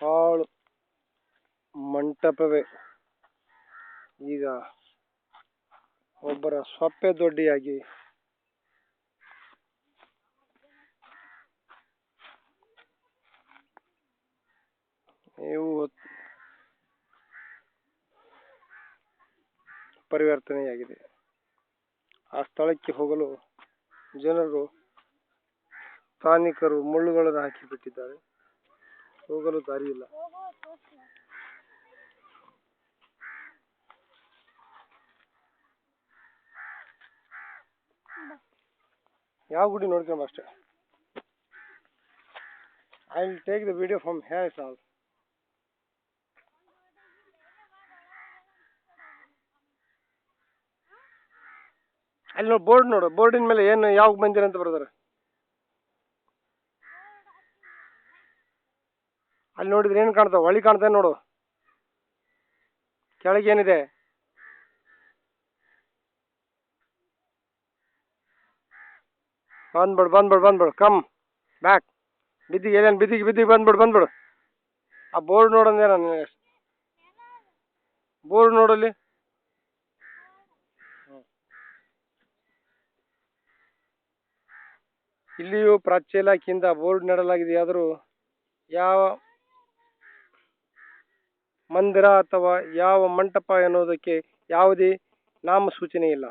ಹಾಳು ಮಂಟಪವೇ ಈಗ ಒಬ್ಬರ ಸೊಪ್ಪೆ ದೊಡ್ಡಿಯಾಗಿ ಇವು ಪರಿವರ್ತನೆಯಾಗಿದೆ. ಆ ಸ್ಥಳಕ್ಕೆ ಹೋಗಲು ಜನರು ಸ್ಥಾನಿಕರು ಮುಳ್ಳುಗಳನ್ನು ಹಾಕಿಬಿಟ್ಟಿದ್ದಾರೆ. ಹೋಗಲು ದಾರಿ ಇಲ್ಲ. ಯಾವ ಗುಡಿ ನೋಡ್ಕೊಂಬ ಅಷ್ಟೇ. I will take the video from here all. ಅಲ್ಲಿ ನೋಡಿ ಬೋರ್ಡ್ ನೋಡು, ಬೋರ್ಡಿನ ಮೇಲೆ ಏನು ಯಾವ ಮಂದಿರ ಅಂತ ಬರ್ದಾರೆ. ಅಲ್ಲಿ ನೋಡಿದ್ರೆ ಏನು ಕಾಣ್ತಾವ? ಹೊಳಿ ಕಾಣ್ತಾ ನೋಡು. ಕೆಳಗೆ ಏನಿದೆ? ಬಂದ್ಬಿಡು ಕಮ್ ಬ್ಯಾಕ್. ಬಿದ್ದಿಗೆ ಬಂದ್ಬಿಡು. ಆ ಬೋರ್ಡ್ ನೋಡಂದೆ ನಾನು. ಬೋರ್ಡ್ ನೋಡಲ್ಲಿ. ಇಲ್ಲಿಯೂ ಪ್ರಾಚ್ಯ ಇಲಾಖೆಯಿಂದ ಬೋರ್ಡ್ ನೆಡಲಾಗಿದೆಯಾದರೂ ಯಾವ ಮಂದಿರ ಅಥವಾ ಯಾವ ಮಂಟಪ ಎನ್ನುವುದಕ್ಕೆ ಯಾವುದೇ ನಾಮಸೂಚನೆ ಇಲ್ಲ.